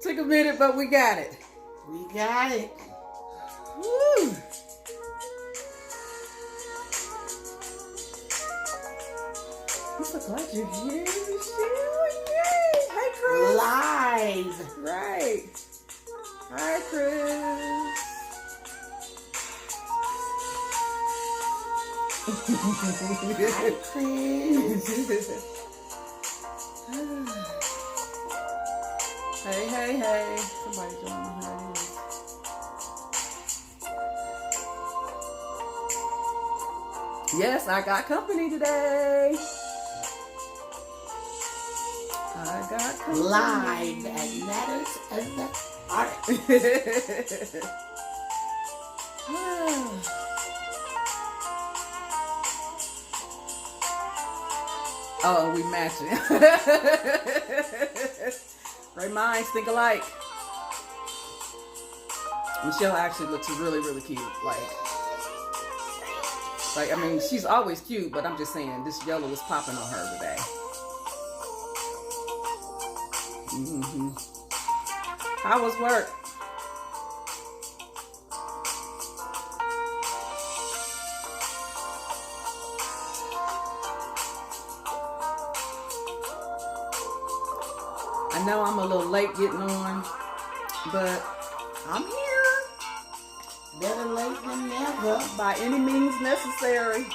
Took a minute, but we got it. We got it. Woo. I'm so glad you're here, Michelle. Yay. Hey, Chris. Live. Right. Hi, Chris. Hi, Chris. Hey. Somebody join me. Yes, I got company today. I got company. Live at Matters of the Art. Oh, we matching. Great minds think alike. Michelle actually looks really, really cute. Like, I mean, she's always cute, but I'm just saying, this yellow was popping on her today. How was work? I know I'm a little late getting on, but I'm here. Better late than never. By any means necessary.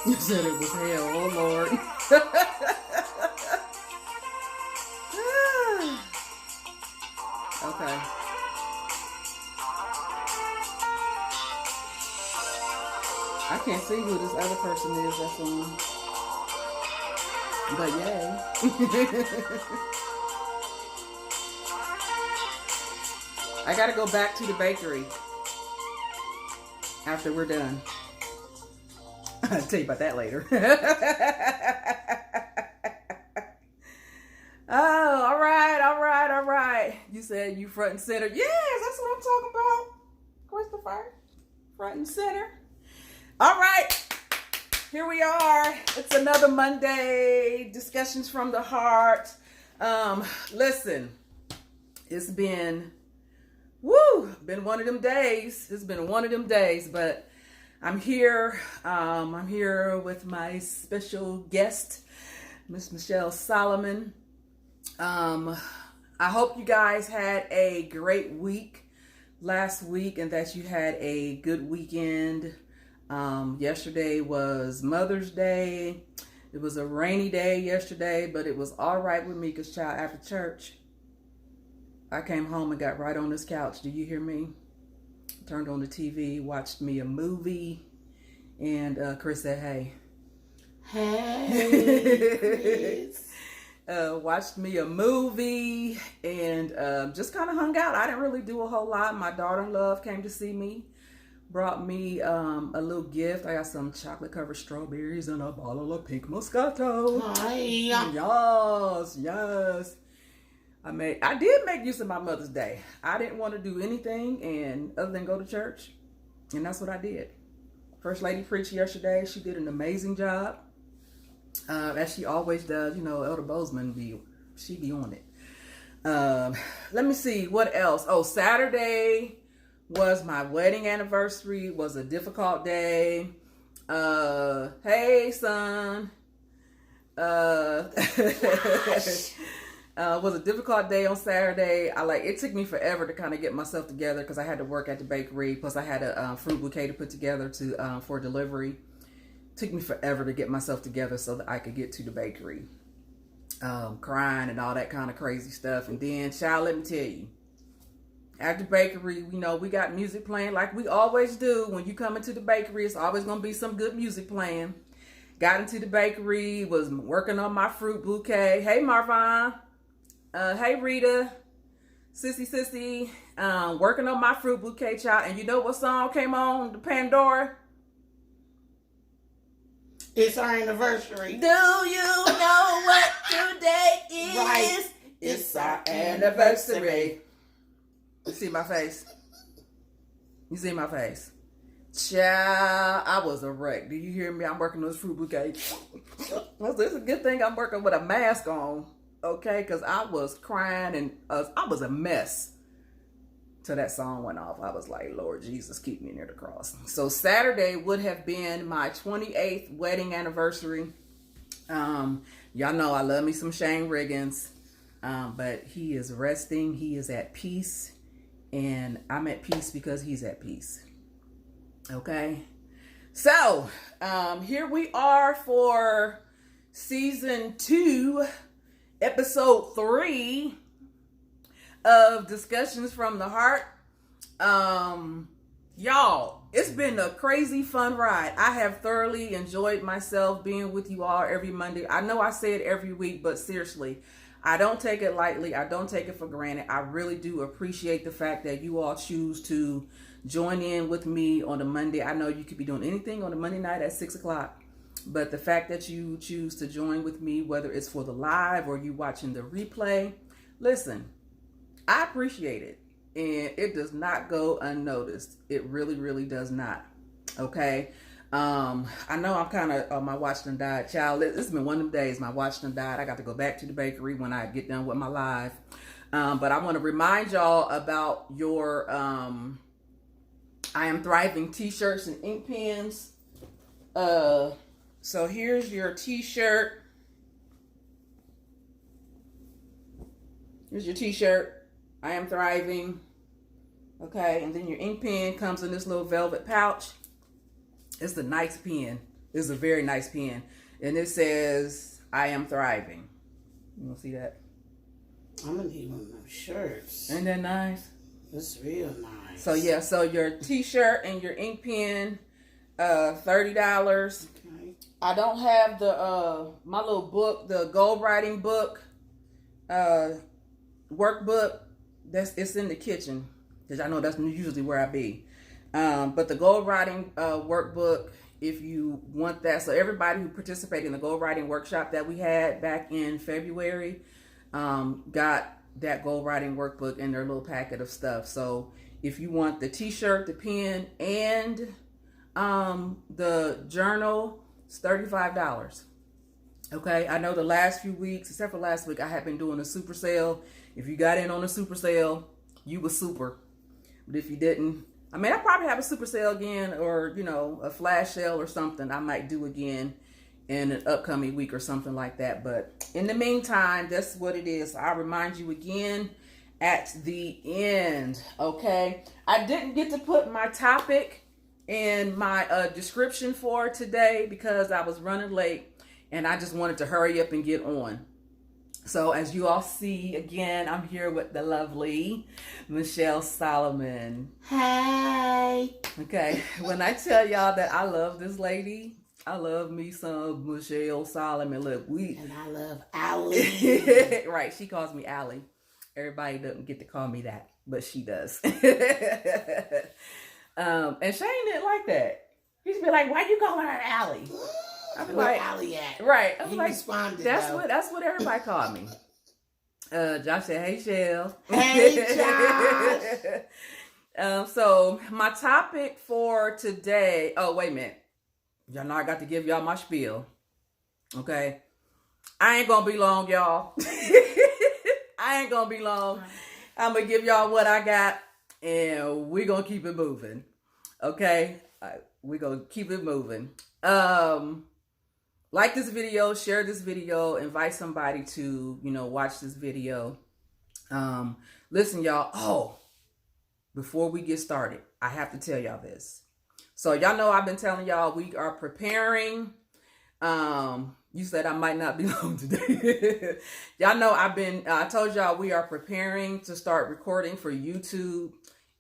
You said it was hell, oh Lord. Okay. I can't see who this other person is that's on. But yay. I gotta go back to the bakery after we're done. I'll tell you about that later. Oh, all right. You said you front and center. Yes, that's what I'm talking about. Christopher, front and center. All right, here we are. It's another Monday. Discussions from the heart. Listen, it's been one of them days. It's been one of them days, but I'm here. I'm here with my special guest, Miss Michelle Solomon. I hope you guys had a great week last week and that you had a good weekend. Yesterday was Mother's Day. It was a rainy day yesterday, but it was all right with me because, child, after church, I came home and got right on this couch. Do you hear me? Turned on the TV, watched me a movie, and Chris said, hey. Hey, Chris. Watched me a movie and just kind of hung out. I didn't really do a whole lot. My daughter-in-law came to see me, brought me a little gift. I got some chocolate-covered strawberries and a bottle of pink Moscato. Hi. Yes. I did make use of my Mother's Day. I didn't want to do anything other than go to church, and that's what I did. First Lady preached yesterday. She did an amazing job. As she always does. You know, Elder Bozeman she be on it. Let me see what else. Oh, Saturday was my wedding anniversary. It was a difficult day. Hey son. Was a difficult day on Saturday. It took me forever to kind of get myself together because I had to work at the bakery. Plus I had a fruit bouquet to put together for delivery. Took me forever to get myself together so that I could get to the bakery. Crying and all that kind of crazy stuff. And then, child, let me tell you, at the bakery, we got music playing like we always do. When you come into the bakery, it's always going to be some good music playing. Got into the bakery, was working on my fruit bouquet. Hey, Marvin. Hey, Rita. Sissy. Working on my fruit bouquet, child. And you know what song came on the Pandora? It's our anniversary. Do you know what today is? Right. It's our anniversary. You see my face? Child, I was a wreck. Do you hear me? I'm working on this fruit bouquet. It's a good thing I'm working with a mask on, okay? Because I was crying and I was a mess till that song went off. I was like, Lord Jesus, keep me near the cross. So Saturday would have been my 28th wedding anniversary. Y'all know I love me some Shane Riggins, but he is resting. He is at peace, and I'm at peace because he's at peace. Okay, so here we are for season 2, episode 3 of Discussions from the Heart. Y'all, it's been a crazy fun ride. I have thoroughly enjoyed myself being with you all every Monday. I know I say it every week, but seriously, I don't take it lightly. I don't take it for granted. I really do appreciate the fact that you all choose to join in with me on a Monday. I know you could be doing anything on a Monday night at 6 o'clock, but the fact that you choose to join with me, whether it's for the live or you watching the replay, listen, I appreciate it. And it does not go unnoticed. It really, really does not. Okay. I know I'm kind of, my watch done died. Child, it's been one of them days. My watch done died. I got to go back to the bakery when I get done with my live. But I want to remind y'all about your, I Am Thriving t-shirts and ink pens. So here's your t-shirt. Here's your t-shirt. I Am Thriving. Okay, and then your ink pen comes in this little velvet pouch. It's a nice pen. It's a very nice pen. And it says, I Am Thriving. You want to see that? I'm going to need one of them shirts. Ain't that nice? It's real nice. So yeah, so your t-shirt and your ink pen, $30. Okay. I don't have the my little book, the goal writing book, workbook. It's in the kitchen, because I know that's usually where I be. But the goal writing workbook, if you want that, so everybody who participated in the goal writing workshop that we had back in February, got that goal writing workbook in their little packet of stuff. So if you want the t-shirt, the pen, and the journal, it's $35. Okay, I know the last few weeks, except for last week, I have been doing a super sale. If you got in on a super sale, you were super. But if you didn't, I mean, I probably have a super sale again, or, you know, a flash sale or something I might do again in an upcoming week or something like that. But in the meantime, that's what it is. I'll remind you again at the end. Okay, I didn't get to put my topic in my description for today because I was running late and I just wanted to hurry up and get on. So as you all see, again, I'm here with the lovely Michelle Solomon. Hey. Okay, when I tell y'all that I love this lady, I love me some Michelle Solomon. Look, And I love Allie. right, she calls me Allie. Everybody doesn't get to call me that, but she does. And Shane didn't like that. He'd be like, "Why you calling her Allie?" I'd be Where like, Allie at? right. I was He like, responded, that's though. that's what everybody called me. Josh said, "Hey, Shell." Hey, Josh. So my topic for today. Oh, wait a minute. Y'all know I got to give y'all my spiel. Okay, I ain't gonna be long, y'all. I ain't gonna be long. I'm gonna give y'all what I got, and we're gonna keep it moving. Okay, we're gonna keep it moving. Like this video, share this video, invite somebody to, watch this video. Listen, y'all. Oh, before we get started, I have to tell y'all this. So y'all know I've been telling y'all we are preparing. You said I might not be long today. Y'all know I told y'all we are preparing to start recording for YouTube.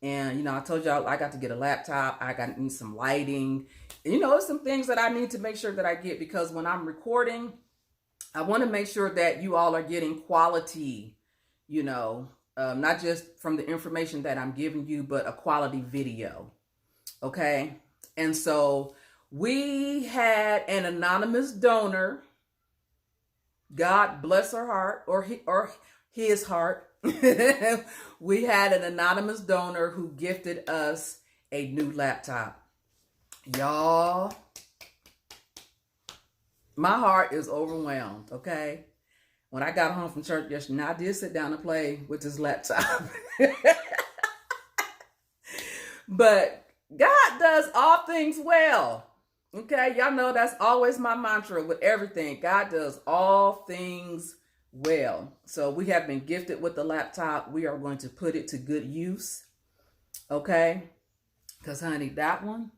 And, I told y'all I got to get a laptop. I need some lighting. There's some things that I need to make sure that I get, because when I'm recording, I want to make sure that you all are getting quality, not just from the information that I'm giving you, but a quality video. Okay. And so we had an anonymous donor. God bless her heart, or his heart. We had an anonymous donor who gifted us a new laptop. Y'all, my heart is overwhelmed, okay? When I got home from church yesterday, now I did sit down and play with this laptop. But God does all things well. Okay, y'all know that's always my mantra with everything. God does all things well. So we have been gifted with the laptop. We are going to put it to good use. Okay? Because, honey, that one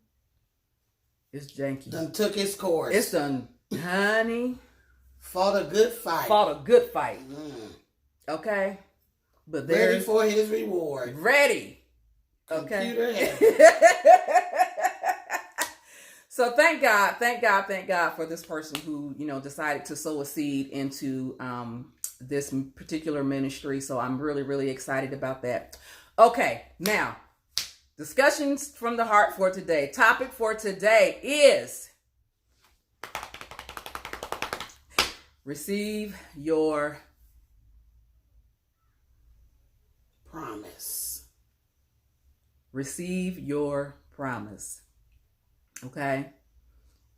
is janky. Done took its course. It's done, honey. Fought a good fight. Fought a good fight. Okay? But ready for his reward. Ready. Okay. Computer heaven. So thank God for this person who, decided to sow a seed into this particular ministry. So I'm really, really excited about that. Okay, now, discussions from the heart for today. Topic for today is receive your promise. Receive your promise. Okay?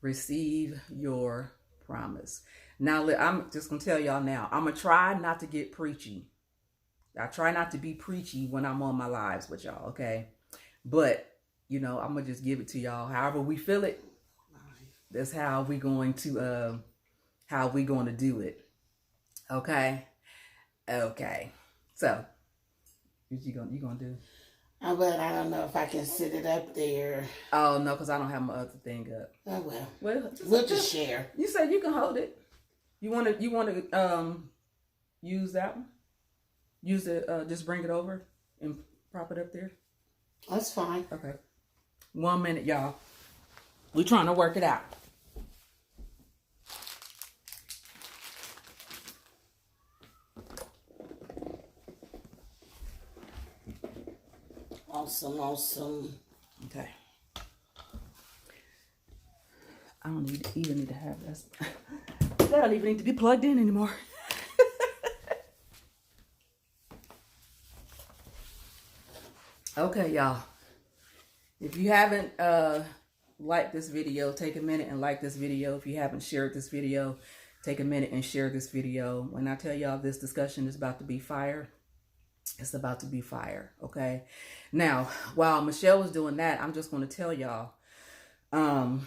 Receive your promise. Now, I'm just going to tell y'all now, I'm going to try not to get preachy. I try not to be preachy when I'm on my lives with y'all, okay? But, I'm going to just give it to y'all. However we feel it, that's how we going to do it. Okay? Okay. So, what you going to do? But I don't know if I can sit it up there. Oh, no, because I don't have my other thing up. Oh, well. We'll just share. You said you can hold it. You want to use that one? Use it, just bring it over and prop it up there? That's fine. Okay. 1 minute, y'all. We're trying to work it out. Awesome. Okay. I don't even need to have this. That don't even need to be plugged in anymore. Okay, y'all. If you haven't liked this video, take a minute and like this video. If you haven't shared this video, take a minute and share this video. When I tell y'all this discussion is about to be fire, it's about to be fire, okay? Now, while Michelle was doing that, I'm just going to tell y'all, I'm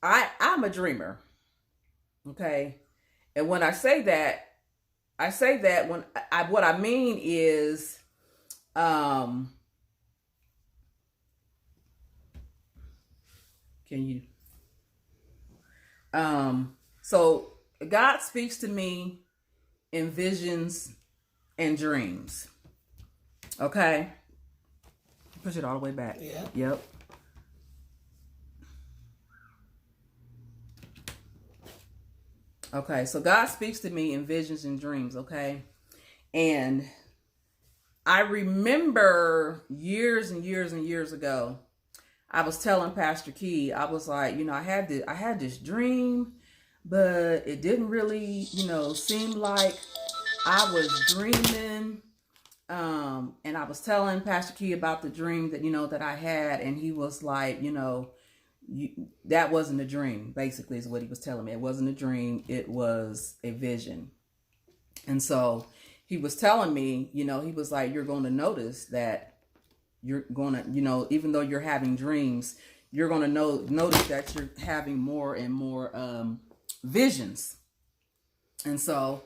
a dreamer, okay? And when I say that when what I mean is, so God speaks to me in visions and dreams. Okay? Push it all the way back. Yeah. Yep. Okay, so God speaks to me in visions and dreams, okay? And I remember years and years and years ago, I was telling Pastor Key, I was like, I had this dream, but it didn't really, seem like I was dreaming. And I was telling Pastor Key about the dream that, that I had, and he was like, that wasn't a dream, basically, is what he was telling me. It wasn't a dream. It was a vision. And so he was telling me, he was like, you're going to notice that you're going to, even though you're having dreams, you're going to notice that you're having more and more visions. And so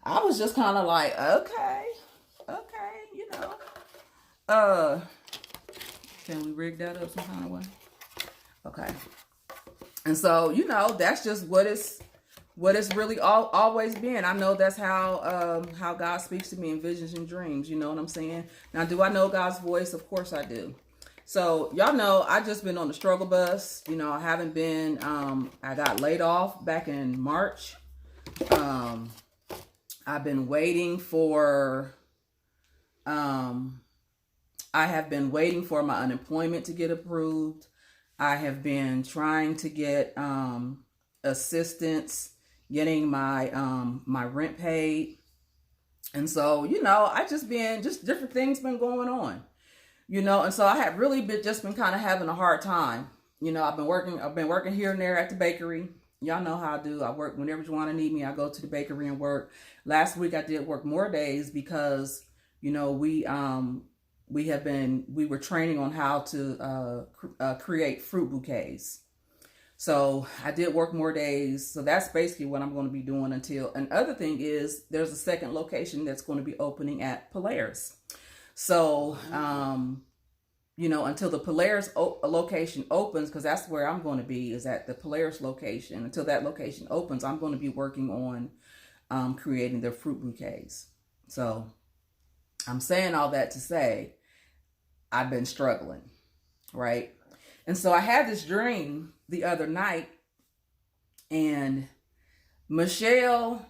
I was just kind of like, okay, can we rig that up some kind of way? Okay. And so, that's just what it's really always been. I know that's how God speaks to me in visions and dreams. You know what I'm saying? Now, do I know God's voice? Of course I do. So y'all know I just been on the struggle bus. I haven't been, I got laid off back in March. I've been waiting for, I have been waiting for my unemployment to get approved. I have been trying to get assistance getting my my rent paid. And so, I just different things been going on. you know, and so I had really been kind of having a hard time. You know, I've been working here and there at the bakery. Y'all know how I do. I work whenever you want to need me. I go to the bakery and work. Last week I did work more days because, you know, we were training on how to create fruit bouquets. So I did work more days. So that's basically what I'm going to be doing until. Another thing is there's a second location that's going to be opening at Polaris. So, you know, until the Polaris location opens, because that's where I'm going to be, is at the Polaris location. Until that location opens, I'm going to be working on creating their fruit bouquets. So I'm saying all that to say I've been struggling, right? And so I had this dream the other night, and Michelle,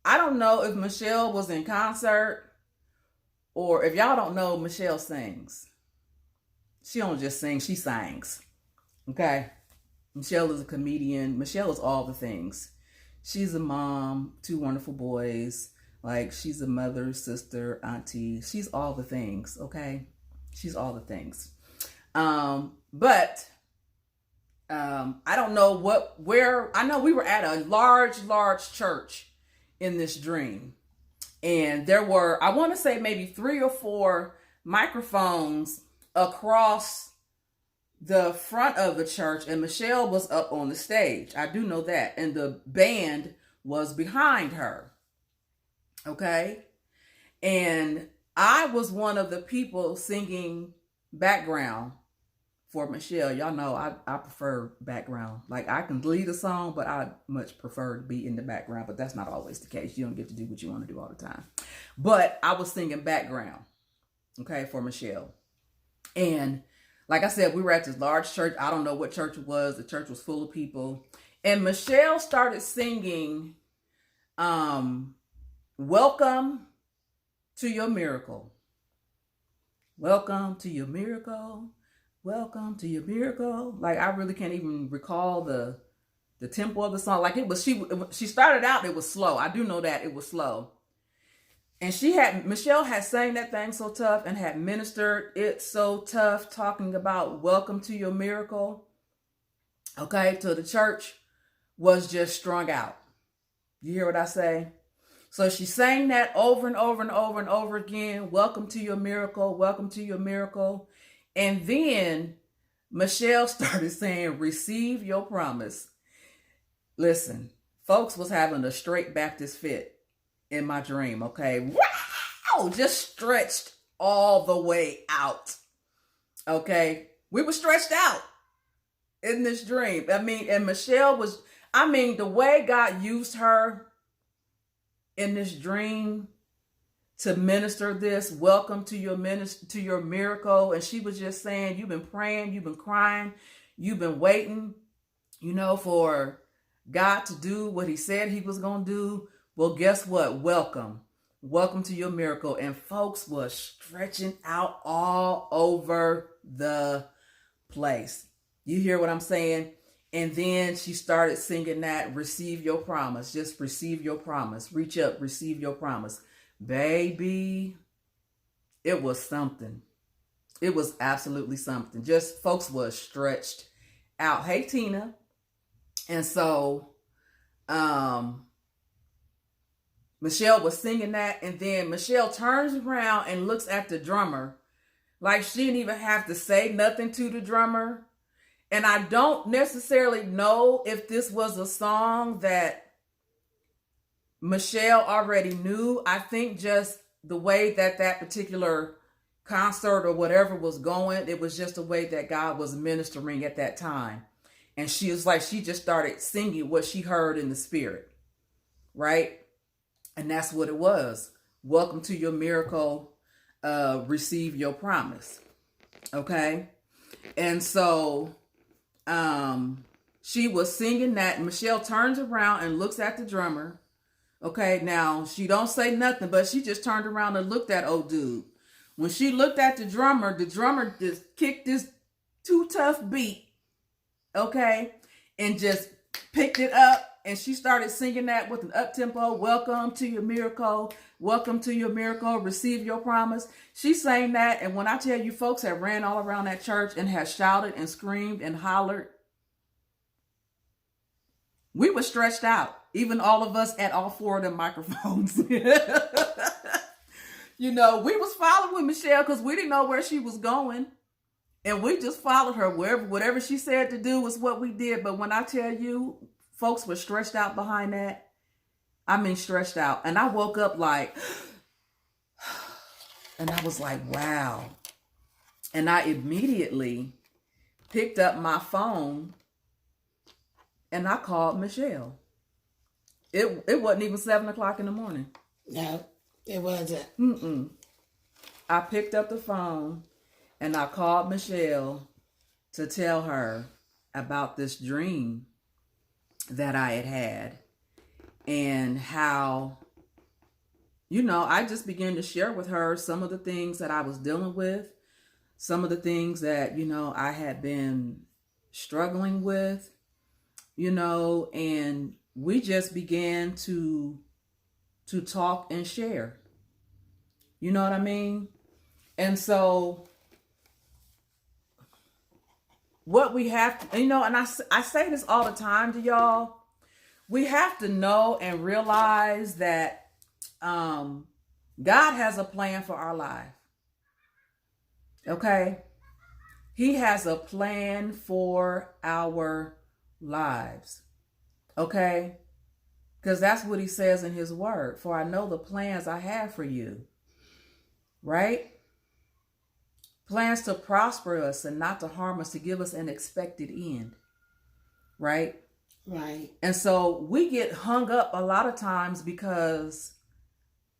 I don't know if Michelle was in concert, or if y'all don't know, Michelle sings. She don't just sing, she sings. Okay? Michelle is a comedian. Michelle is all the things. She's a mom, 2 wonderful boys. Like, she's a mother, sister, auntie. She's all the things, okay? She's all the things. But I don't know where, I know we were at a large church in this dream. And there were, I want to say maybe 3 or 4 microphones across the front of the church, and Michelle was up on the stage. I do know that. And the band was behind her. Okay? And I was one of the people singing background for Michelle. Y'all know I prefer background. Like, I can lead a song, but I much prefer to be in the background. But that's not always the case. You don't get to do what you want to do all the time. But I was singing background, okay, for Michelle. And like I said, we were at this large church. I don't know what church it was. The church was full of people. And Michelle started singing, Welcome to Your Miracle. Welcome to your miracle. Welcome to your miracle. Like, I really can't even recall the tempo of the song. Like, it was, she started out, it was slow. I do know that it was slow. And Michelle had sang that thing so tough and had ministered it so tough, talking about welcome to your miracle. Okay, so the church was just strung out. You hear what I say? So she sang that over and over and over and over again. Welcome to your miracle. Welcome to your miracle. And then Michelle started saying, receive your promise. Listen, folks was having a straight Baptist fit in my dream, okay? Wow! Just stretched all the way out, okay? We were stretched out in this dream. I mean, and Michelle was, the way God used her in this dream to minister this, welcome to your miracle. And she was just saying, you've been praying, you've been crying, you've been waiting, you know, for God to do what he said he was going to do. Well, guess what? Welcome to your miracle. And folks was stretching out all over the place. You hear what I'm saying? And then she started singing that, receive your promise. Just receive your promise. Reach up, receive your promise. Baby, it was something. It was absolutely something. Just folks was stretched out. Hey, Tina. And so, Michelle was singing that, and then Michelle turns around and looks at the drummer like she didn't even have to say nothing to the drummer. And I don't necessarily know if this was a song that Michelle already knew. I think just the way that particular concert or whatever was going, it was just the way that God was ministering at that time. And she was like, she just started singing what she heard in the spirit, right? And that's what it was. Welcome to your miracle. Receive your promise. Okay. And so, she was singing that, and Michelle turns around and looks at the drummer. Okay. Now she don't say nothing, but she just turned around and looked at old dude. When she looked at the drummer just kicked this too tough beat. Okay. And just picked it up And she started singing that with an up-tempo, welcome to your miracle, welcome to your miracle, receive your promise. She sang that, and when I tell you, folks had ran all around that church and had shouted and screamed and hollered. We were stretched out, even all of us at all 4 of them microphones. You know, we was following Michelle because we didn't know where she was going. And we just followed her wherever, whatever she said to do was what we did. But when I tell you, folks were stretched out behind that. I mean, stretched out. And I woke up like, and I was like, wow. And I immediately picked up my phone and I called Michelle. It wasn't even 7 o'clock in the morning. No, it wasn't. I picked up the phone and I called Michelle to tell her about this dream that I had had and how, you know, I just began to share with her some of the things that I was dealing with, some of the things that, you know, I had been struggling with, you know, and we just began to talk and share. You know what I mean? And so what we have to, you know, and I say this all the time to y'all, we have to know and realize that God has a plan for our life. Okay? He has a plan for our lives. Okay? Because that's what he says in his word. For I know the plans I have for you. Right? Plans to prosper us and not to harm us, to give us an expected end. Right? Right. And so we get hung up a lot of times because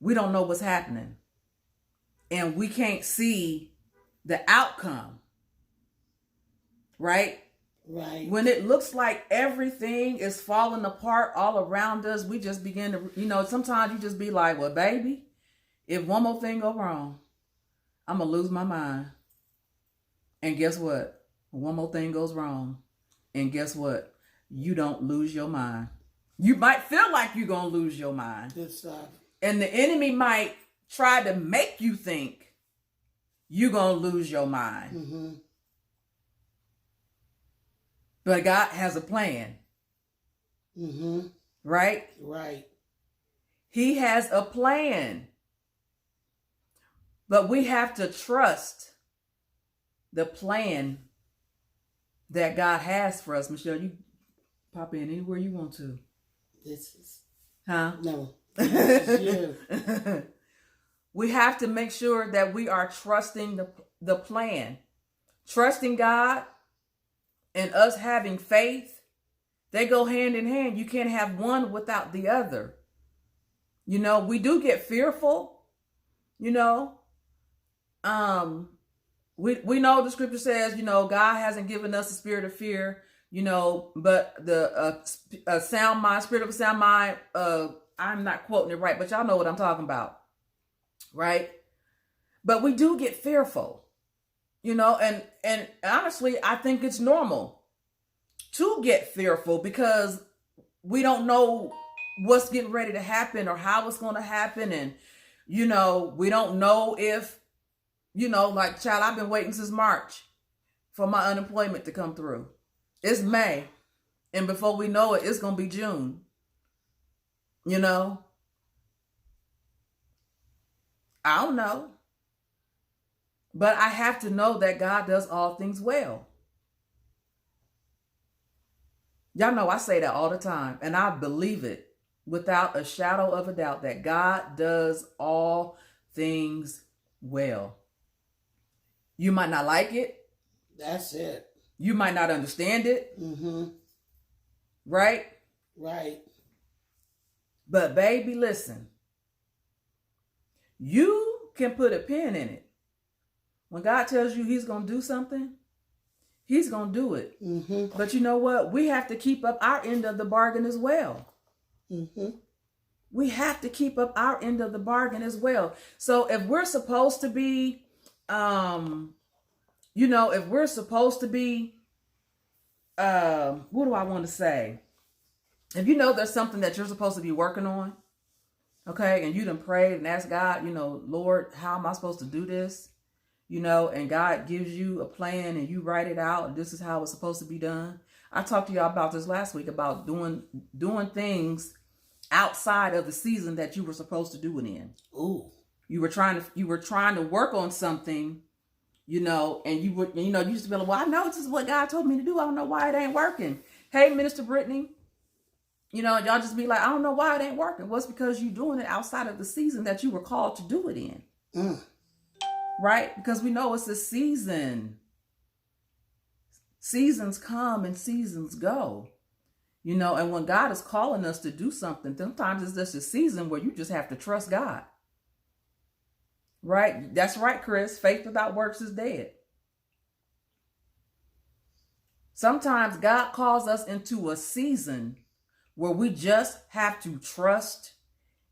we don't know what's happening. And we can't see the outcome. Right? Right. When it looks like everything is falling apart all around us, we just begin to, you know, sometimes you just be like, well, baby, if one more thing go wrong, I'm going to lose my mind. And guess what? One more thing goes wrong. And guess what? You don't lose your mind. You might feel like you're going to lose your mind. Good stuff. And the enemy might try to make you think you're going to lose your mind. Mm-hmm. But God has a plan. Mm-hmm. Right? Right. He has a plan. But we have to trust the plan that God has for us. Michelle, you pop in anywhere you want to. This is... Huh? No. This is you. We have to make sure that we are trusting the plan. Trusting God and us having faith, they go hand in hand. You can't have one without the other. You know, we do get fearful, you know. We know the scripture says, you know, God hasn't given us a spirit of fear, you know, but the sound mind, spirit of a sound mind, I'm not quoting it right, but y'all know what I'm talking about, right? But we do get fearful, you know, and honestly, I think it's normal to get fearful because we don't know what's getting ready to happen or how it's going to happen. And, you know, we don't know if, you know, like, child, I've been waiting since March for my unemployment to come through. It's May. And before we know it, it's going to be June. You know? I don't know. But I have to know that God does all things well. Y'all know I say that all the time. And I believe it without a shadow of a doubt that God does all things well. You might not like it. That's it. You might not understand it. Mm-hmm. Right? Right. But baby, listen. You can put a pin in it. When God tells you he's going to do something, he's going to do it. Mm-hmm. But you know what? We have to keep up our end of the bargain as well. Mm-hmm. We have to keep up our end of the bargain as well. So if we're supposed to be, you know, if we're supposed to be, what do I want to say? If you know there's something that you're supposed to be working on, okay, and you done prayed and asked God, Lord, how am I supposed to do this? And God gives you a plan and you write it out and this is how it's supposed to be done. I talked to y'all about this last week about doing things outside of the season that you were supposed to do it in. Ooh. You were trying to work on something, and you used to be like, well, I know this is what God told me to do. I don't know why it ain't working. Hey, Minister Brittany, y'all just be like, I don't know why it ain't working. Well, it's because you're doing it outside of the season that you were called to do it in. Right? Because we know it's a season. Seasons come and seasons go. And when God is calling us to do something, sometimes it's just a season where you just have to trust God. Right? That's right, Chris. Faith without works is dead. Sometimes God calls us into a season where we just have to trust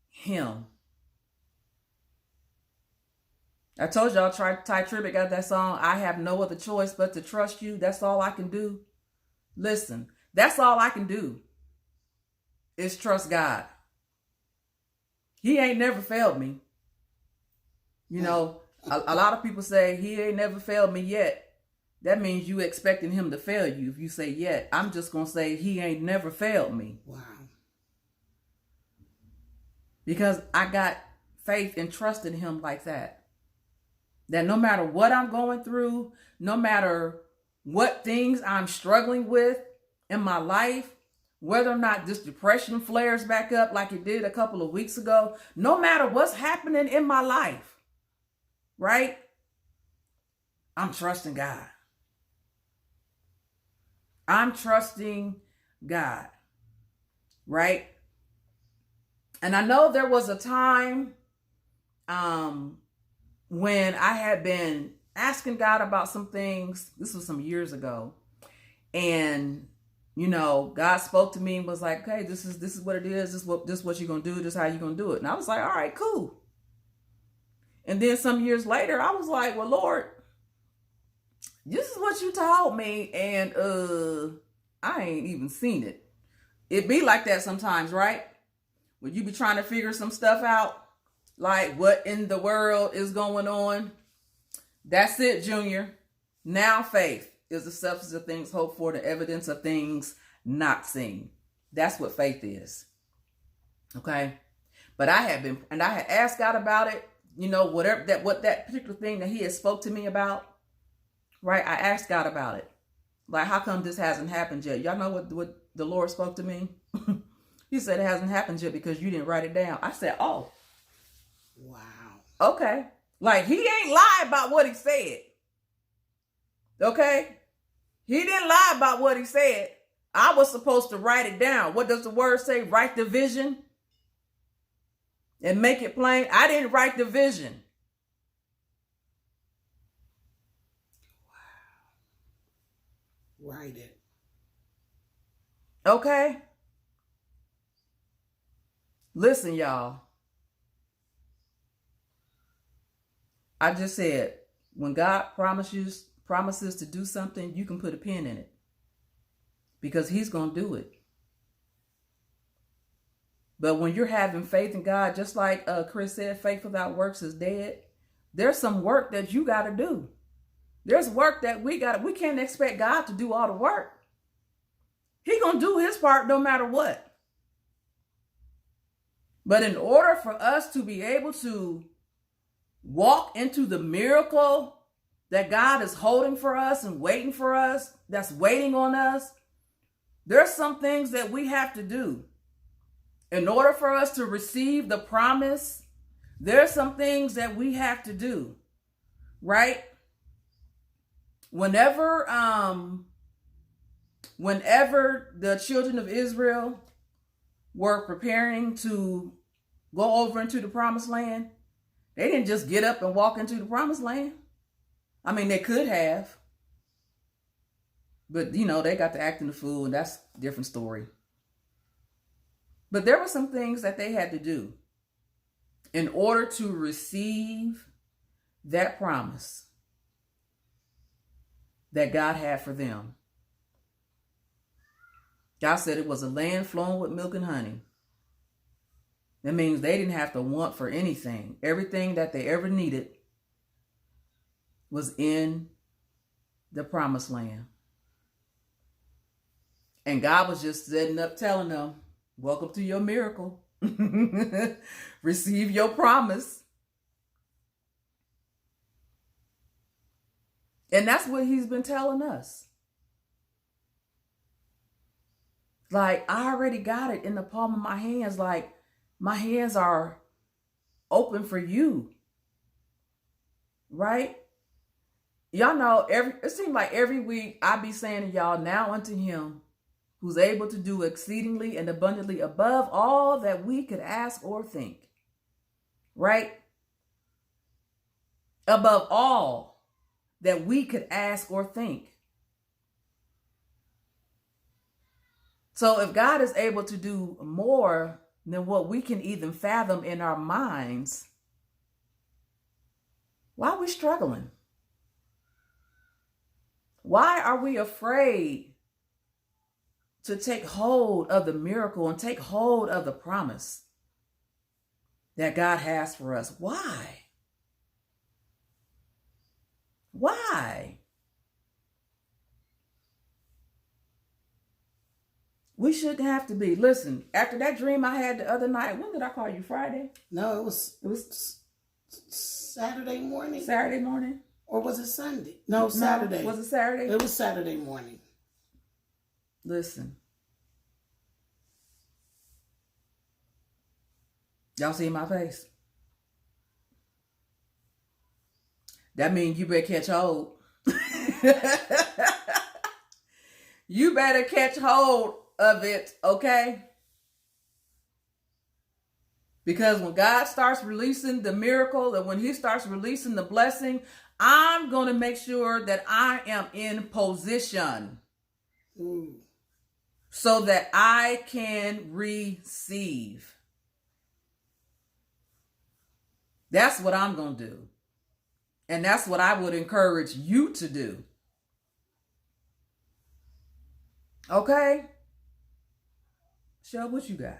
him. I told y'all, Ty Tribbett got that song, I have no other choice but to trust you. That's all I can do. Listen, that's all I can do is trust God. He ain't never failed me. A lot of people say he ain't never failed me yet. That means you expecting him to fail you. If you say yet, I'm just going to say he ain't never failed me. Wow. Because I got faith and trust in him like that. That no matter what I'm going through, no matter what things I'm struggling with in my life, whether or not this depression flares back up like it did a couple of weeks ago, no matter what's happening in my life, right? I'm trusting God. I'm trusting God, right? And I know there was a time when I had been asking God about some things. This was some years ago. And, God spoke to me and was like, okay, this is what it is. This is what you're going to do. This is how you're going to do it. And I was like, all right, cool. And then some years later, I was like, well, Lord, this is what you told me. And I ain't even seen it. It be like that sometimes, right? When you be trying to figure some stuff out, like what in the world is going on. That's it, Junior. Now faith is the substance of things hoped for, the evidence of things not seen. That's what faith is. Okay? But I had asked God about it, what that particular thing that he had spoke to me about, right? I asked God about it. Like, how come this hasn't happened yet? Y'all know what the Lord spoke to me? He said it hasn't happened yet because you didn't write it down. I said, oh. Wow. Okay. Like, he ain't lie about what he said. Okay? He didn't lie about what he said. I was supposed to write it down. What does the word say? Write the vision and make it plain. I didn't write the vision. Wow. Write it. Okay? Listen, y'all. I just said, when God promises to do something, you can put a pin in it. Because he's going to do it. But when you're having faith in God, just like Chris said, faith without works is dead. There's some work that you got to do. There's work that we can't expect God to do all the work. He's going to do his part no matter what. But in order for us to be able to walk into the miracle that God is holding for us and waiting for us, that's waiting on us, there's some things that we have to do. In order for us to receive the promise, there's some things that we have to do, right? Whenever the children of Israel were preparing to go over into the promised land, they didn't just get up and walk into the promised land. I mean, they could have. But, they got to acting the fool, and that's a different story. But there were some things that they had to do in order to receive that promise that God had for them. God said it was a land flowing with milk and honey. That means they didn't have to want for anything. Everything that they ever needed was in the promised land. And God was just setting up, telling them, welcome to your miracle. Receive your promise. And that's what he's been telling us. Like, I already got it in the palm of my hands. Like, my hands are open for you. Right? Y'all know, it seems like every week I be saying to y'all, now unto him who's able to do exceedingly and abundantly above all that we could ask or think. Right? Above all that we could ask or think. So if God is able to do more than what we can even fathom in our minds, why are we struggling? Why are we afraid to take hold of the miracle and take hold of the promise that God has for us? Why? Why? We shouldn't have to be. Listen, after that dream I had the other night, when did I call you? Friday? No, it was Saturday morning. Saturday morning? Or was it Sunday? No, Saturday. Was it Saturday? It was Saturday morning. Listen. Y'all see my face? That means you better catch hold. You better catch hold of it, okay? Because when God starts releasing the miracle and when he starts releasing the blessing, I'm going to make sure that I am in position so that I can receive. That's what I'm going to do. And that's what I would encourage you to do. Okay? Show what you got.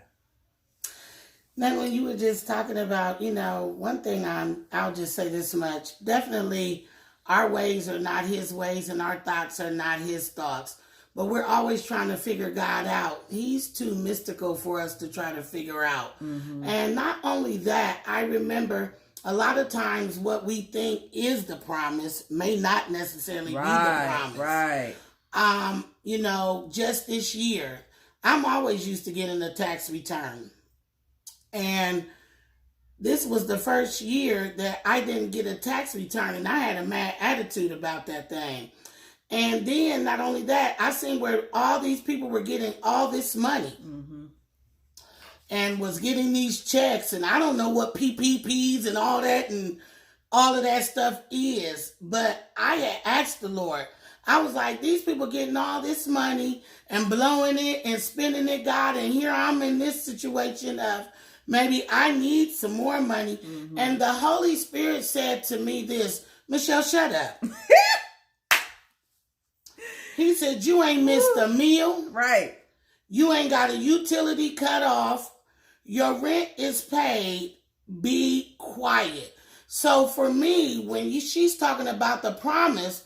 Now, when you were just talking about, one thing I'll just say this much. Definitely, our ways are not his ways and our thoughts are not his thoughts. But we're always trying to figure God out. He's too mystical for us to try to figure out. Mm-hmm. And not only that, I remember a lot of times what we think is the promise may not necessarily be the promise. Right. Just this year, I'm always used to getting a tax return. And this was the first year that I didn't get a tax return, and I had a mad attitude about that thing. And then, not only that, I seen where all these people were getting all this money and was getting these checks, and I don't know what PPPs and all of that stuff is, but I had asked the Lord. I was like, these people getting all this money and blowing it and spending it, God, and here I'm in this situation of maybe I need some more money. Mm-hmm. And the Holy Spirit said to me this, Michelle, shut up. He said, you ain't missed a meal. Right. You ain't got a utility cut off. Your rent is paid. Be quiet. So for me, when she's talking about the promise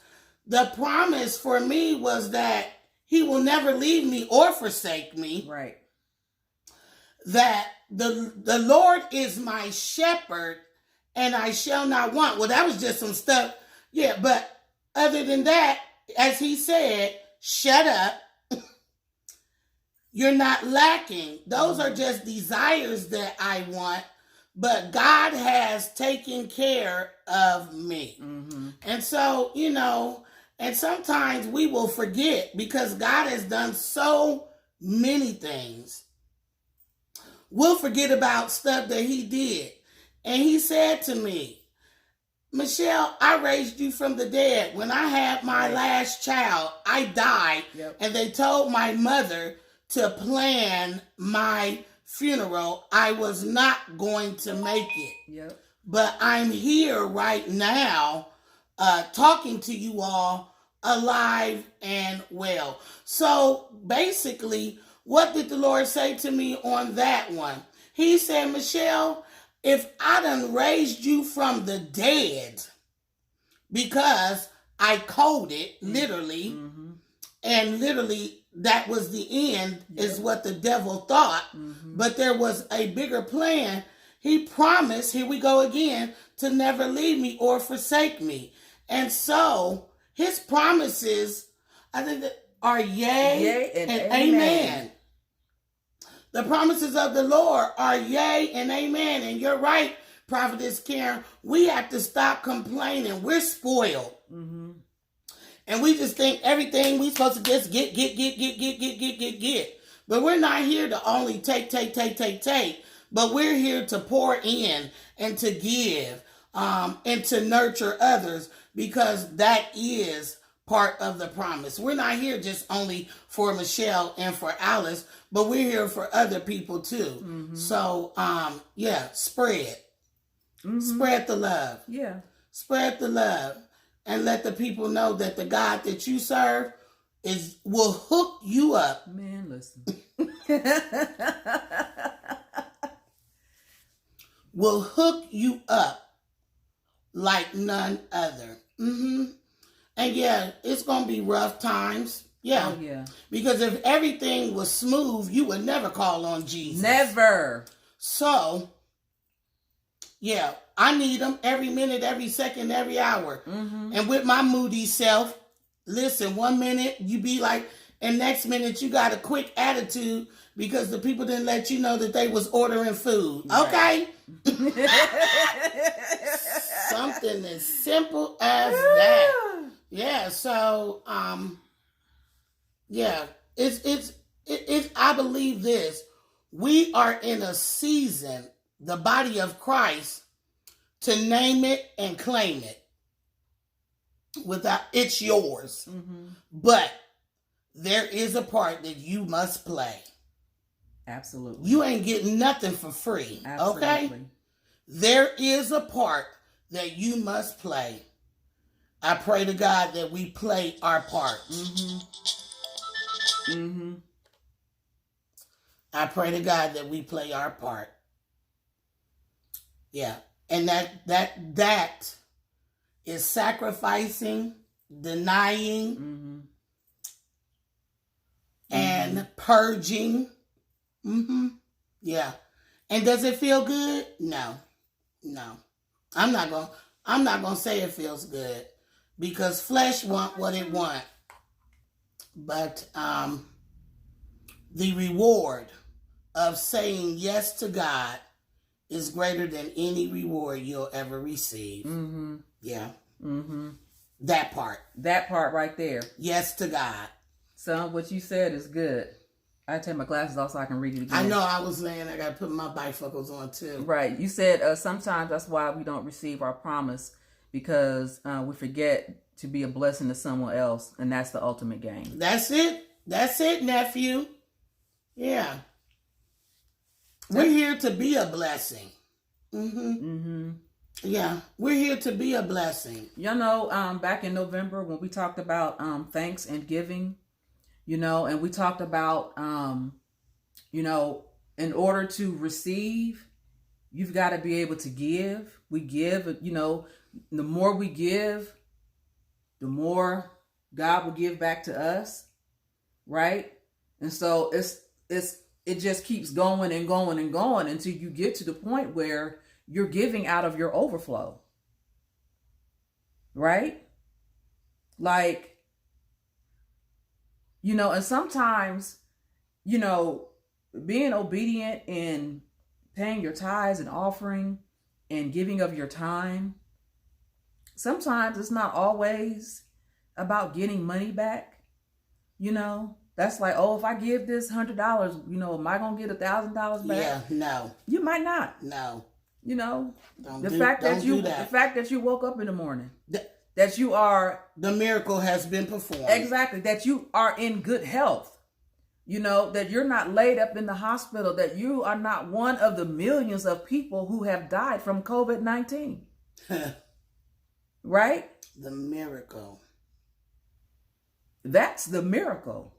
for me was that he will never leave me or forsake me. Right. That the Lord is my shepherd and I shall not want. Well, that was just some stuff. Yeah, but other than that, as he said, shut up. You're not lacking. Those are just desires that I want, but God has taken care of me. Mm-hmm. And so, and sometimes we will forget because God has done so many things. We'll forget about stuff that he did. And he said to me, Michelle, I raised you from the dead. When I had my last child, I died. Yep. And they told my mother to plan my funeral. I was not going to make it. Yep. But I'm here right now talking to you all alive and well. So basically, what did the Lord say to me on that one? He said, Michelle, if I done raised you from the dead, because I coded literally, and literally that was the end, is what the devil thought. But there was a bigger plan. He promised, here we go again, to never leave me or forsake me. And so his promises, I think, that are yea and amen. The promises of the Lord are yea and amen. And you're right, Prophetess Karen. We have to stop complaining. We're spoiled. And we just think everything we supposed to just get. But we're not here to only take. But we're here to pour in and to give and to nurture others, because that is part of the promise. We're not here just only for Michelle and for Alice, but we're here for other people too. So, spread. Spread the love. Yeah. Spread the love. And let the people know that the God that you serve will hook you up. Man, listen. Will hook you up like none other. And yeah, it's going to be rough times. Yeah. Oh, yeah. Because if everything was smooth, you would never call on Jesus. Never. So, yeah, I need them every minute, every second, every hour. And with my moody self, listen, 1 minute you be like, and next minute you got a quick attitude because the people didn't let you know that they was ordering food. Okay? Something as simple as that. Yeah, so, it's I believe this. We are in a season, the body of Christ, to name it and claim it. Without, it's yours. But there is a part that you must play. Absolutely. You ain't getting nothing for free. Absolutely. Okay? There is a part that you must play. I pray to God that we play our part. I pray to God that we play our part. Yeah. And that is sacrificing, denying, and purging. Yeah. And does it feel good? No. I'm not gonna say it feels good, because flesh want what it want. But the reward of saying yes to God is greater than any reward you'll ever receive. Yeah. That part. That part right there. Yes to God. Son, what you said is good. I take my glasses off so I can read it again. I know I was laying. I got to put my bifocals on too. Right. You said sometimes that's why we don't receive our promise, because we forget to be a blessing to someone else, and that's the ultimate gain. That's it. That's it, nephew. Yeah. We're here to be a blessing. Yeah, we're here to be a blessing. You know, back in November when we talked about thanks and giving, you know, and we talked about, you know, in order to receive, you've got to be able to give. We give, you know, the more we give, the more God will give back to us, right? And so it just keeps going and going and going until you get to the point where you're giving out of your overflow, right? Like, you know, and sometimes, you know, being obedient and paying your tithes and offering and giving of your time, sometimes it's not always about getting money back. You know, that's like, oh, if I give this $100, you know, am I going to get $1,000 back? Yeah, no. You might not. No. You know, the fact that you woke up in the morning, that you are, the miracle has been performed. Exactly. That you are in good health. You know, that you're not laid up in the hospital, that you are not one of the millions of people who have died from COVID-19. Right? The miracle. That's the miracle.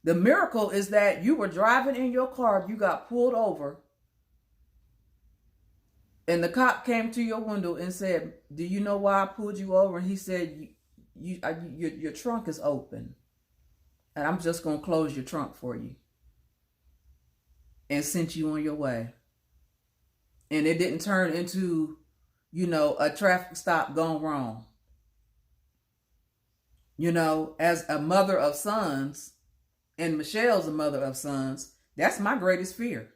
The miracle is that you were driving in your car, you got pulled over, and the cop came to your window and said, "Do you know why I pulled you over?" And he said, your trunk is open, and I'm just going to close your trunk for you," and sent you on your way. And it didn't turn into, a traffic stop gone wrong. As a mother of sons, and Michelle's a mother of sons, that's my greatest fear.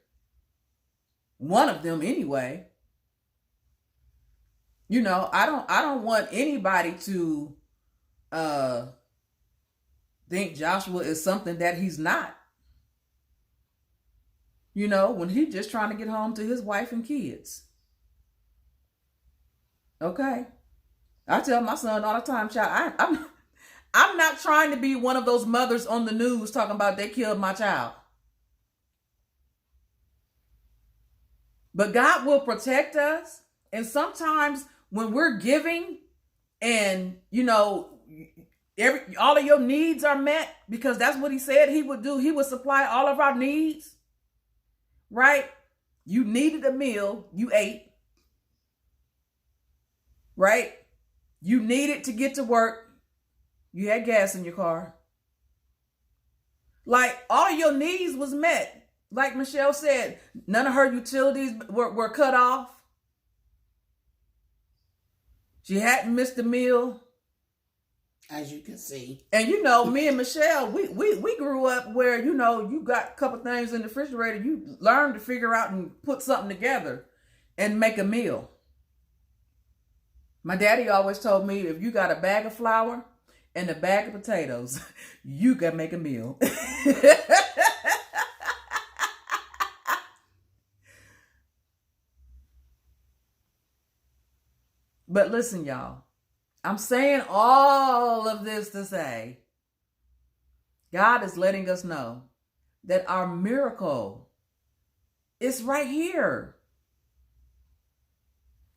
One of them anyway. I don't want anybody to think Joshua is something that he's not. When he's just trying to get home to his wife and kids. Okay? I tell my son all the time, child, I'm not trying to be one of those mothers on the news talking about they killed my child. But God will protect us. And sometimes when we're giving and, all of your needs are met, because that's what he said he would do. He would supply all of our needs. Right? You needed a meal, you ate. Right? You needed to get to work, you had gas in your car. Like, all of your needs was met. Like Michelle said, none of her utilities were cut off. She hadn't missed a meal. As you can see. And me and Michelle, we grew up where, you got a couple things in the refrigerator. You learn to figure out and put something together and make a meal. My daddy always told me, if you got a bag of flour and a bag of potatoes, you can make a meal. But listen, y'all. I'm saying all of this to say, God is letting us know that our miracle is right here.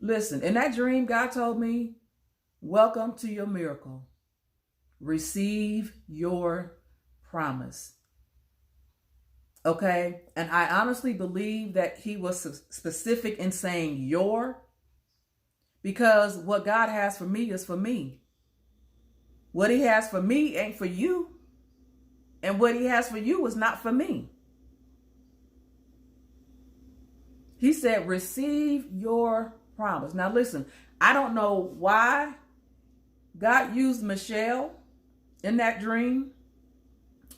Listen, in that dream, God told me, welcome to your miracle. Receive your promise. Okay? And I honestly believe that he was specific in saying your, because what God has for me is for me. What he has for me ain't for you. And what he has for you is not for me. He said, receive your promise. Now listen, I don't know why God used Michelle in that dream.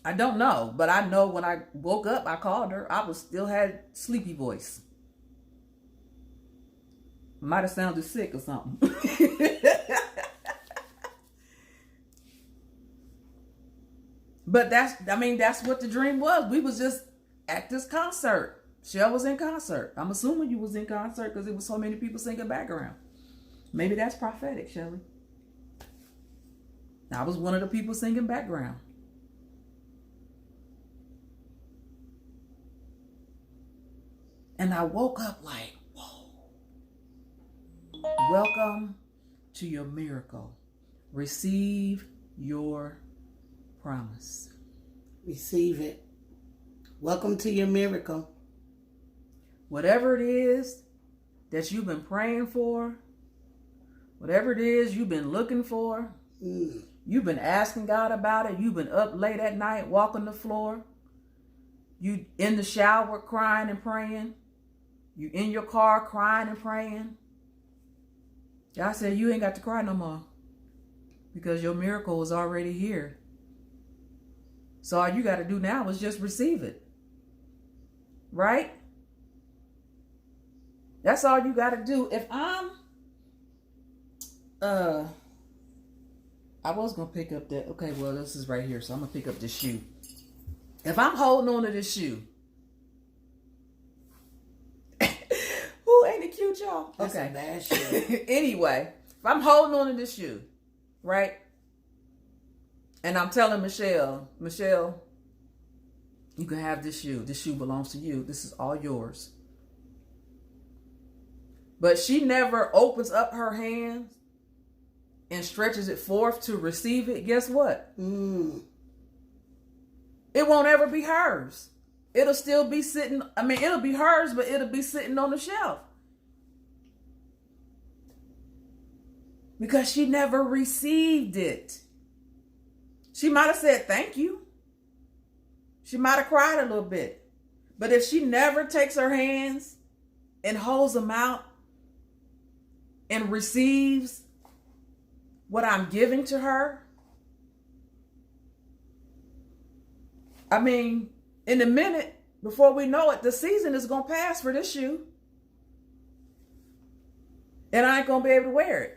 I don't know. But I know when I woke up, I called her. I still had sleepy voice. Might have sounded sick or something. But that's what the dream was. We was just at this concert. Shell was in concert. I'm assuming you was in concert because there was so many people singing background. Maybe that's prophetic, Shelly. I was one of the people singing background. And I woke up like, welcome to your miracle. Receive your promise. Receive it. Welcome to your miracle. Whatever it is that you've been praying for, whatever it is you've been looking for, you've been asking God about it, you've been up late at night walking the floor, you in the shower crying and praying, you in your car crying and praying. God said you ain't got to cry no more because your miracle is already here. So all you got to do now is just receive it. Right? That's all you got to do. If I was going to pick up that. Okay, well, this is right here. So I'm going to pick up this shoe. If I'm holding on to this shoe. Who ain't it cute, y'all? That's okay. a bad shoe. Anyway, if I'm holding on to this shoe, right? And I'm telling Michelle, you can have this shoe. This shoe belongs to you. This is all yours. But she never opens up her hands and stretches it forth to receive it, guess what? Mm. It won't ever be hers. It'll still be sitting, it'll be hers, but it'll be sitting on the shelf. Because she never received it. She might have said thank you. She might have cried a little bit. But if she never takes her hands and holds them out and receives what I'm giving to her, in a minute, before we know it, the season is going to pass for this shoe. And I ain't going to be able to wear it.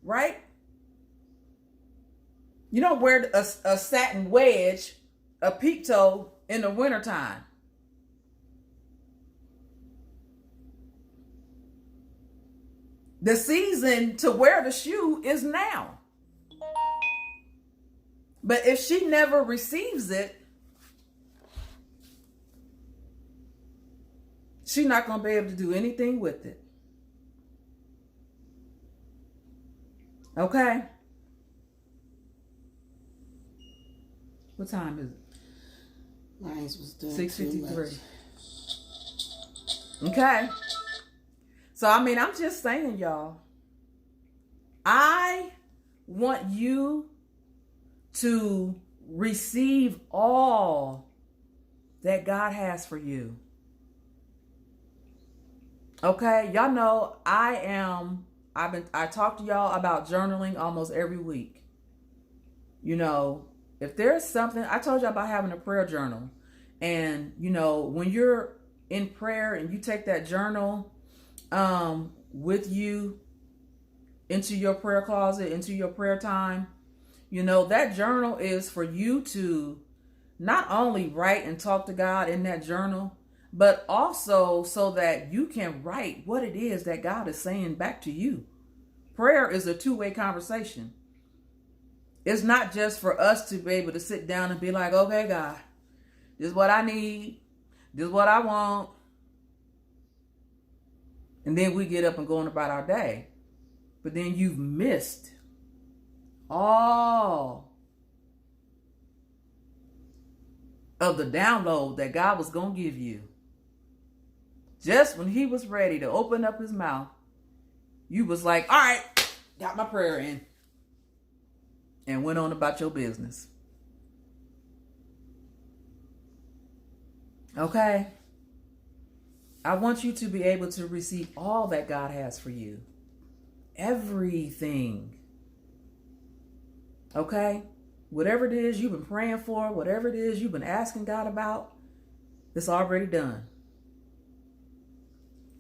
Right? You don't wear a satin wedge, a peep toe in the wintertime. The season to wear the shoe is now. But if she never receives it, she's not going to be able to do anything with it. Okay? What time is it? Mine was done 6:53. Okay. So, I'm just saying, y'all. I want you to receive all that God has for you. Okay? Y'all know I talk to y'all about journaling almost every week. You know, if there's something, I told you about having a prayer journal. And, you know, when you're in prayer and you take that journal with you into your prayer closet, into your prayer time, you know, that journal is for you to not only write and talk to God in that journal, but also so that you can write what it is that God is saying back to you. Prayer is a two-way conversation. It's not just for us to be able to sit down and be like, okay, God, this is what I need. This is what I want. And then we get up and go on about our day. But then you've missed all of the download that God was going to give you. Just when he was ready to open up his mouth, you was like, all right, got my prayer in. And went on about your business. Okay? I want you to be able to receive all that God has for you. Everything. Okay? Whatever it is you've been praying for, whatever it is you've been asking God about, it's already done.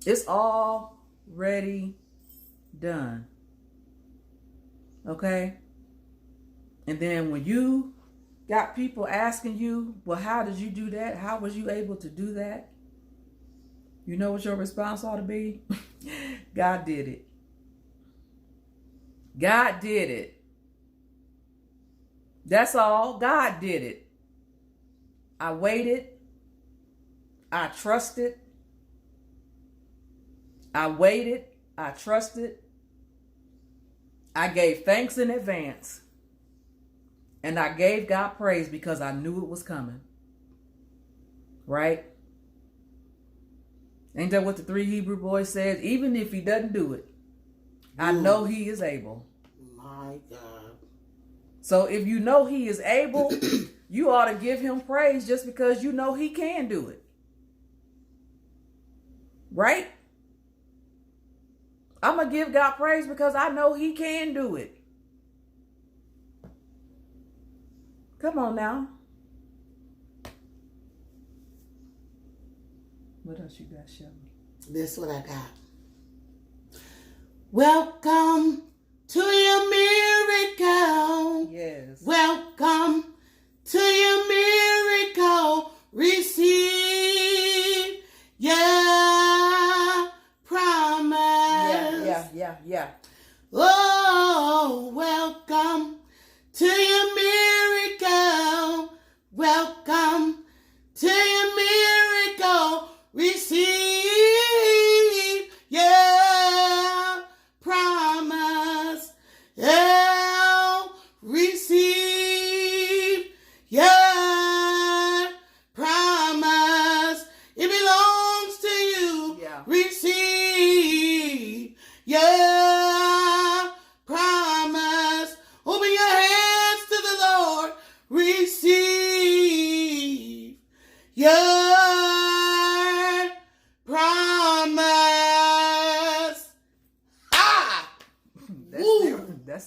It's already done. Okay? And then when you got people asking you, well, how did you do that? How was you able to do that? You know what your response ought to be? God did it. God did it. That's all. God did it. I waited. I trusted. I waited. I trusted. I gave thanks in advance. And I gave God praise because I knew it was coming. Right? Ain't that what the 3 Hebrew boys said? Even if he doesn't do it, I know he is able. My God. So if you know he is able, you ought to give him praise just because you know he can do it. Right? I'm going to give God praise because I know he can do it. Come on now. What else you got, Shelby? This is what I got. Welcome to your miracle. Yes. Welcome to your miracle. Receive your promise. Yeah. Oh, welcome to your miracle. Welcome to your miracle. Receive your promise.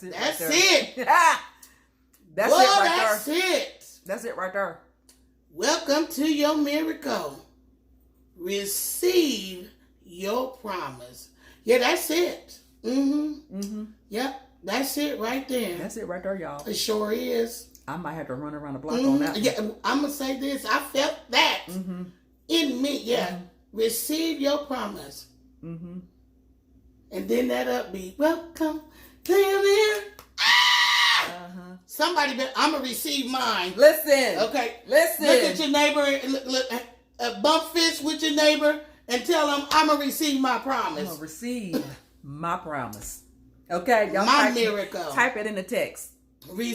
That's it. That's right it. That's Boy, it right that's there. it. That's it right there. Welcome to your miracle. Receive your promise. Yeah, that's it. Yep, that's it right there. That's it right there, y'all. It sure is. I might have to run around the block on that one. Yeah, I'm going to say this. I felt that in me. Yeah. Receive your promise. And then that upbeat. Welcome to your miracle. Somebody, I'm going to receive mine. Listen. Okay. Listen. Look at your neighbor, look, bump fist with your neighbor and tell them, I'm going to receive my promise. I'm going to receive my promise. Okay? Y'all my miracle. Type it in the text. I'm going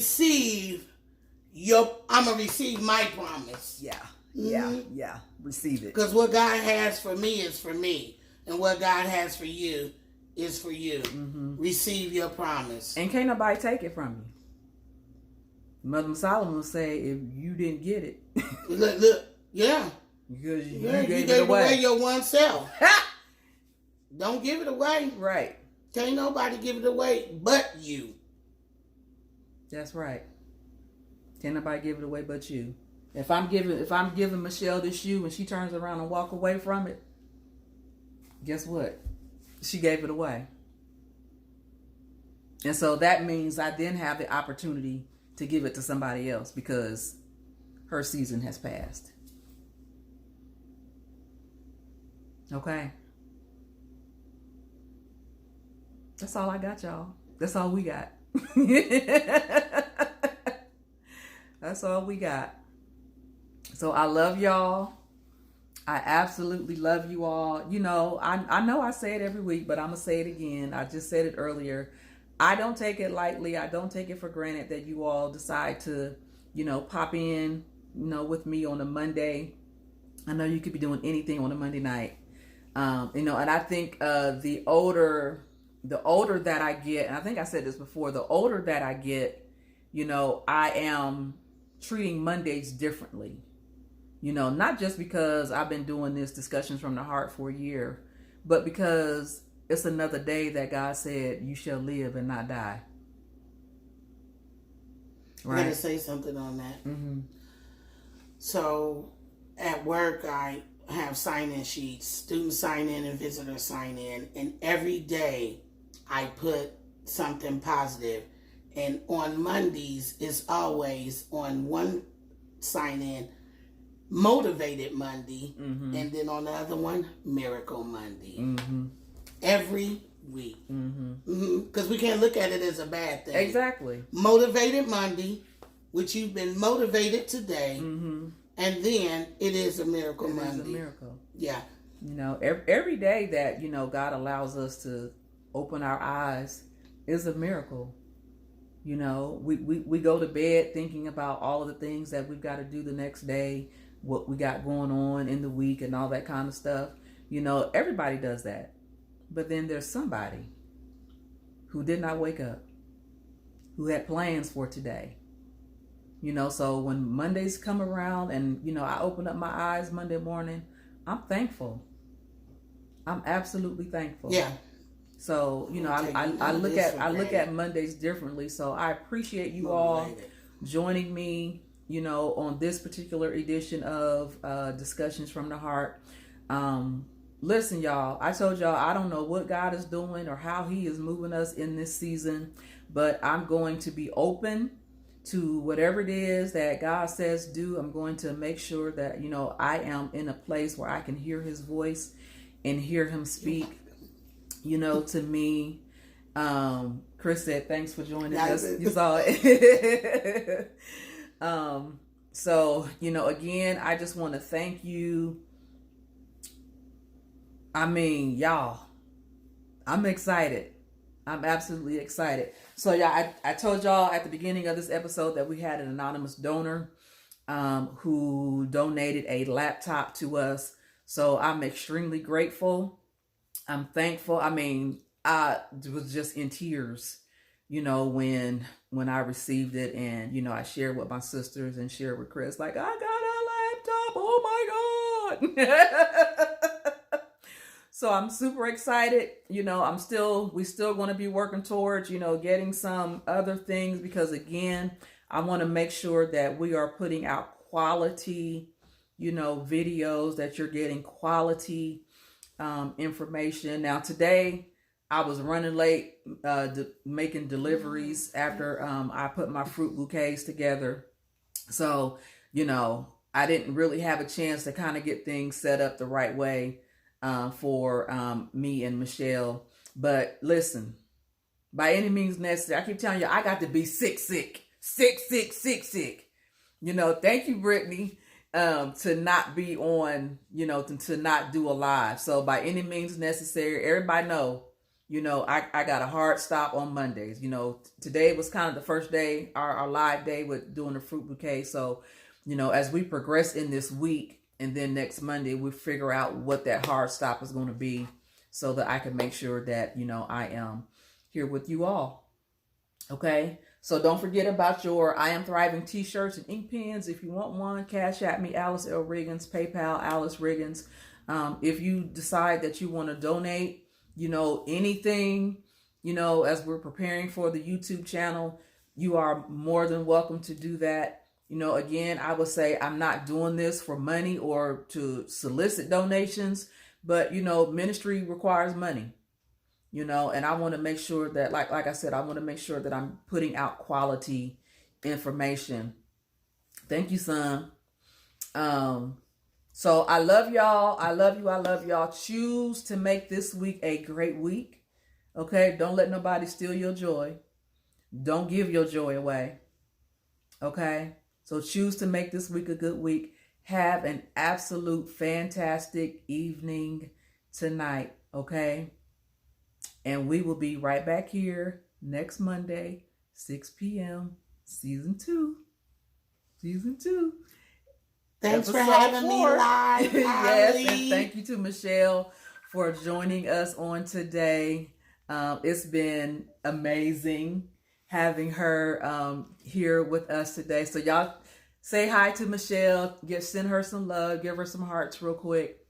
to receive my promise. Yeah. Yeah. Receive it. Because what God has for me is for me. And what God has for you is for you. Receive your promise. And can't nobody take it from you. Mother Solomon say, if you didn't get it. look, yeah. Because you gave it away away. your one self. Don't give it away. Right. Can't nobody give it away but you. That's right. Can't nobody give it away but you. If I'm giving Michelle this shoe and she turns around and walk away from it, guess what? She gave it away. And so that means I then have the opportunity to give it to somebody else because her season has passed. Okay? That's all I got, y'all. That's all we got. That's all we got. So I love y'all. I absolutely love you all. You know, I know I say it every week, but I'm going to say it again. I just said it earlier. I don't take it lightly. I don't take it for granted that you all decide to, pop in, with me on a Monday. I know you could be doing anything on a Monday night. And I think the older that I get, and I think I said this before, the older that I get, I am treating Mondays differently. Not just because I've been doing this Discussions from the Heart for a year, but because it's another day that God said, you shall live and not die. Right. I'm going to say something on that. So at work, I have sign-in sheets, students sign in and visitors sign in, and every day I put something positive. And on Mondays, it's always on one sign-in, Motivated Monday, and then on the other one, Miracle Monday. Every week. Because we can't look at it as a bad thing. Exactly. Motivated Monday, which you've been motivated today, and then it is a Miracle Monday. It is a miracle. Yeah. Every day that, God allows us to open our eyes is a miracle. We go to bed thinking about all of the things that we've got to do the next day, what we got going on in the week and all that kind of stuff. Everybody does that. But then there's somebody who did not wake up, who had plans for today. So when Mondays come around and, I open up my eyes Monday morning, I'm thankful. I'm absolutely thankful. Yeah. So, I look at Mondays differently. So I appreciate you all joining me, on this particular edition of Discussions from the Heart. Listen, y'all, I told y'all I don't know what God is doing or how he is moving us in this season, but I'm going to be open to whatever it is that God says do. I'm going to make sure that, I am in a place where I can hear his voice and hear him speak, to me. Chris said, thanks for joining us. You saw it. So, again, I just want to thank you. I mean, y'all, I'm excited. I'm absolutely excited. So, y'all, I told y'all at the beginning of this episode that we had an anonymous donor who donated a laptop to us. So I'm extremely grateful. I'm thankful. I mean, I was just in tears, when I received it, and, I shared with my sisters and shared with Chris, like, I got a laptop. Oh my God. So I'm super excited. You know, we still going to be working towards, you know, getting some other things, because again, I want to make sure that we are putting out quality, you know, videos, that you're getting quality information. Now today I was running late making deliveries after I put my fruit bouquets together. So, you know, I didn't really have a chance to kind of get things set up the right way for me and Michelle. But listen, by any means necessary, I keep telling you, I got to be sick. You know, thank you, Brittany, to not be on, you know, to not do a live. So by any means necessary, everybody know, you know, I got a hard stop on Mondays. You know, today was kind of the first day, our live day with doing the fruit bouquet. So, you know, as we progress in this week, and then next Monday, we figure out what that hard stop is going to be, so that I can make sure that, you know, I am here with you all. Okay. So don't forget about your I Am Thriving t-shirts and ink pens. If you want one, cash at me, Alice L. Riggins, PayPal, Alice Riggins. If you decide that you want to donate, you know, anything, you know, as we're preparing for the YouTube channel, you are more than welcome to do that. You know, again, I would say I'm not doing this for money or to solicit donations, but, you know, ministry requires money, you know, and I want to make sure that, like I said, I want to make sure that I'm putting out quality information. Thank you, son. So I love y'all. I love you. I love y'all. Choose to make this week a great week. Okay. Don't let nobody steal your joy. Don't give your joy away. Okay. So choose to make this week a good week. Have an absolute fantastic evening tonight. Okay. And we will be right back here next Monday, 6 p.m. Season 2. Thanks Episode for having 4. me live. Yes, and thank you to Michelle for joining us on today. It's been amazing having her here with us today. So y'all say hi to Michelle. Send her some love. Give her some hearts real quick.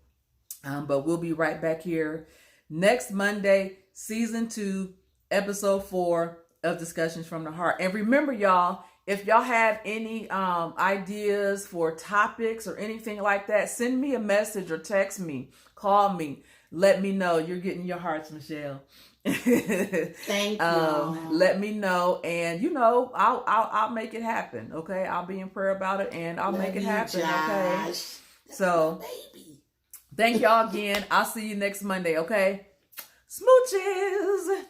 But we'll be right back here next Monday, Season 2, Episode 4 of Discussions from the Heart. And remember, y'all, if y'all have any ideas for topics or anything like that, send me a message or text me, call me, let me know. You're getting your hearts, Michelle. Thank you. Let me know, and you know, I'll make it happen. Okay, I'll be in prayer about it, and I'll make it happen. Josh. Okay, so thank y'all again. I'll see you next Monday. Okay, smooches.